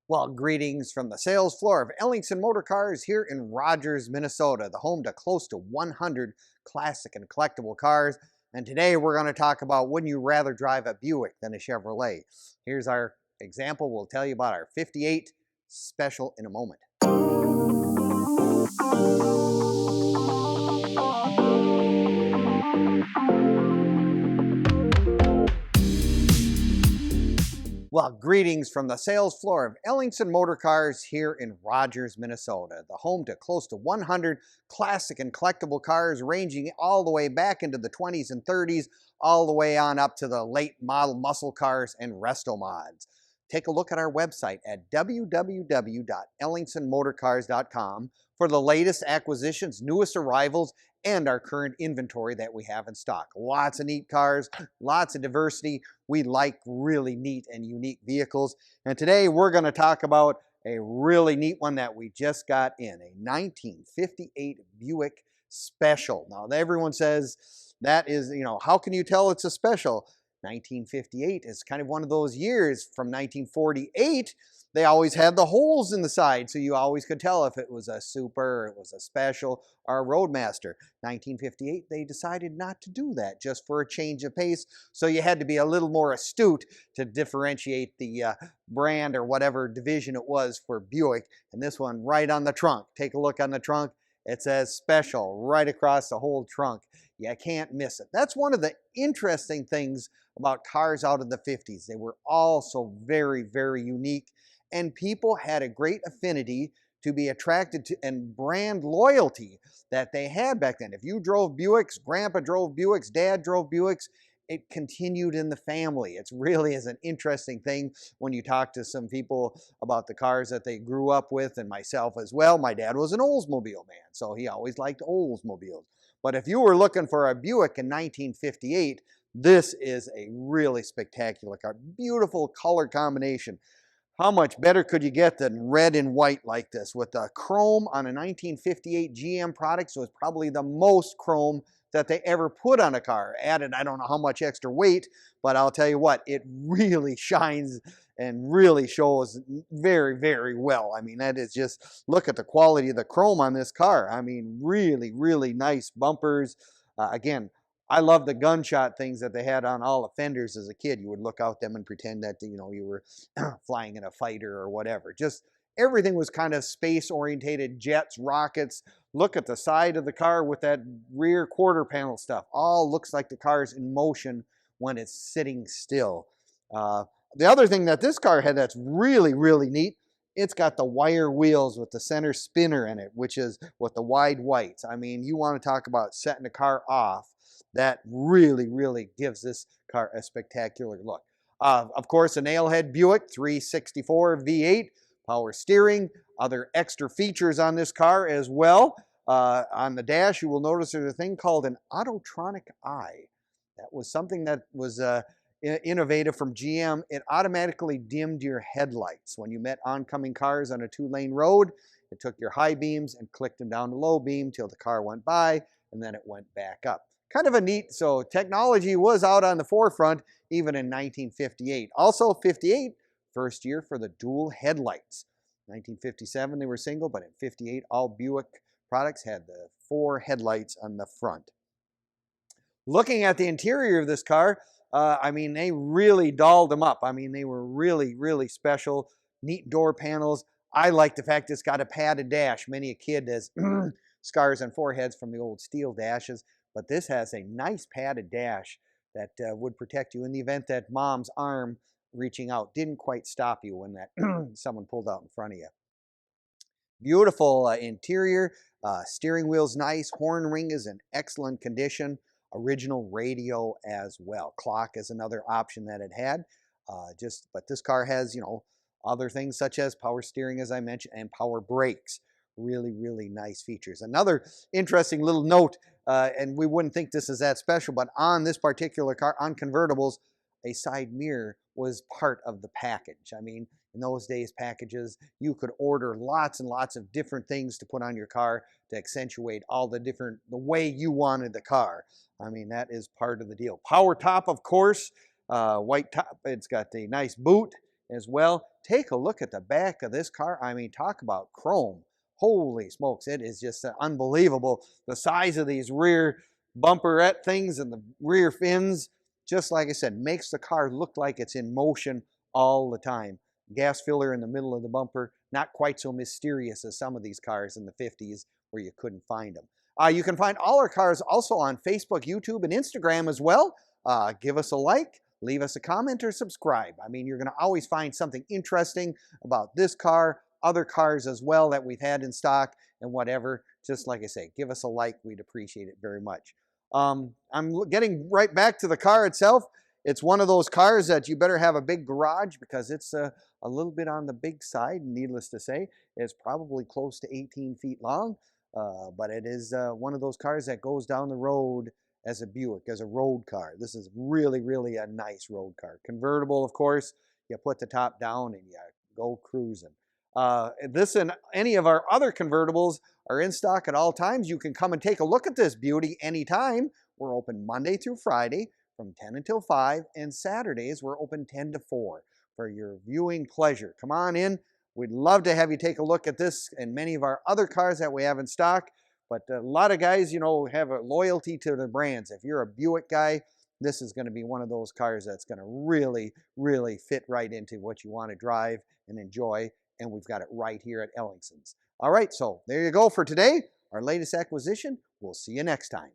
Well, greetings from the sales floor of Ellingson Motorcars here in Rogers, Minnesota, the home to close to 100 classic and collectible cars. And today we're going to talk about, wouldn't you rather drive a Buick than a Chevrolet? Here's our example. We'll tell you about our 58 Special in a moment. Well, greetings from the sales floor of Ellingson Motorcars here in Rogers, Minnesota, the home to close to 100 classic and collectible cars ranging all the way back into the 20s and 30s, all the way on up to the late model muscle cars and resto mods. Take a look at our website at www.ellingsonmotorcars.com for the latest acquisitions, newest arrivals, and our current inventory that we have in stock. Lots of neat cars, lots of diversity. We like really neat and unique vehicles. And today we're going to talk about a really neat one that we just got in, a 1958 Buick Special. Now, everyone says that is, how can you tell it's a special? 1958 is kind of one of those years. From 1948, they always had the holes in the side, so you always could tell if it was a Super, it was a Special, or a Roadmaster. 1958, they decided not to do that, just for a change of pace, so you had to be a little more astute to differentiate the brand or whatever division it was for Buick. And this one right on the trunk. Take a look on the trunk. It says Special right across the whole trunk. You can't miss it. That's one of the interesting things about cars out of the 50s. They were all so very, very unique, and people had a great affinity to be attracted to and brand loyalty that they had back then. If you drove Buicks, Grandpa drove Buicks, Dad drove Buicks, it continued in the family. It really is an interesting thing when you talk to some people about the cars that they grew up with, and myself as well. My dad was an Oldsmobile man, so he always liked Oldsmobiles. But if you were looking for a Buick in 1958, this is a really spectacular car. Beautiful color combination. How much better could you get than red and white like this? With the chrome on a 1958 GM product, so it's probably the most chrome that they ever put on a car. Added, I don't know how much extra weight, but I'll tell you what, it really shines and really shows very, very well. I mean, that is just, look at the quality of the chrome on this car. I mean, really, really nice bumpers. Again, I love the gunshot things that they had on all the fenders as a kid. You would look out them and pretend that, you were flying in a fighter or whatever. Just everything was kind of space orientated, jets, rockets. Look at the side of the car with that rear quarter panel stuff. All looks like the car's in motion when it's sitting still. The other thing that this car had that's really, really neat, it's got the wire wheels with the center spinner in it, which is with the wide whites. I mean, you want to talk about setting the car off. That really, really gives this car a spectacular look. Of course, a Nailhead Buick 364 V8, power steering, other extra features on this car as well. On the dash, you will notice there's a thing called an autotronic eye. That was something that was innovative from GM. It automatically dimmed your headlights. When you met oncoming cars on a two-lane road, it took your high beams and clicked them down to low beam till the car went by, and then it went back up. Kind of a neat, so technology was out on the forefront even in 1958. Also 58, first year for the dual headlights. 1957 they were single, but in 58 all Buick products had the 4 headlights on the front. Looking at the interior of this car, I mean, they really dolled them up. I mean, they were really, really special. Neat door panels. I like the fact it's got a padded dash. Many a kid has scars on foreheads from the old steel dashes. But this has a nice padded dash that would protect you in the event that mom's arm reaching out didn't quite stop you when that someone pulled out in front of you. Beautiful interior, steering wheel's nice, horn ring is in excellent condition, original radio as well. Clock is another option that it had, but this car has, other things such as power steering, as I mentioned, and power brakes. Really, really nice features. Another interesting little note, and we wouldn't think this is that special, but on this particular car, on convertibles, a side mirror was part of the package. I mean, in those days, packages, you could order lots and lots of different things to put on your car to accentuate all the way you wanted the car. I mean, that is part of the deal. Power top, of course, white top. It's got the nice boot. as well. Take a look at the back of this car. I mean, talk about chrome. Holy smokes, it is just unbelievable. The size of these rear bumperette things and the rear fins, just like I said, makes the car look like it's in motion all the time. Gas filler in the middle of the bumper, not quite so mysterious as some of these cars in the 50s where you couldn't find them. You can find all our cars also on Facebook, YouTube, and Instagram as well. Give us a like, leave us a comment, or subscribe. I mean, you're going to always find something interesting about this car, other cars as well that we've had in stock, and whatever. Just like I say, give us a like. We'd appreciate it very much. I'm getting right back to the car itself. It's one of those cars that you better have a big garage because it's a little bit on the big side, needless to say. It's probably close to 18 feet long, but it is one of those cars that goes down the road as a Buick, as a road car. This is really, really a nice road car. Convertible, of course. You put the top down and you go cruising. This and any of our other convertibles are in stock at all times. You can come and take a look at this beauty anytime. We're open Monday through Friday from 10 until 5, and Saturdays we're open 10 to 4 for your viewing pleasure. Come on in. We'd love to have you take a look at this and many of our other cars that we have in stock. But a lot of guys, you know, have a loyalty to their brands. If you're a Buick guy, this is going to be one of those cars that's going to really, really fit right into what you want to drive and enjoy. And we've got it right here at Ellingson's. All right, so there you go for today. Our latest acquisition. We'll see you next time.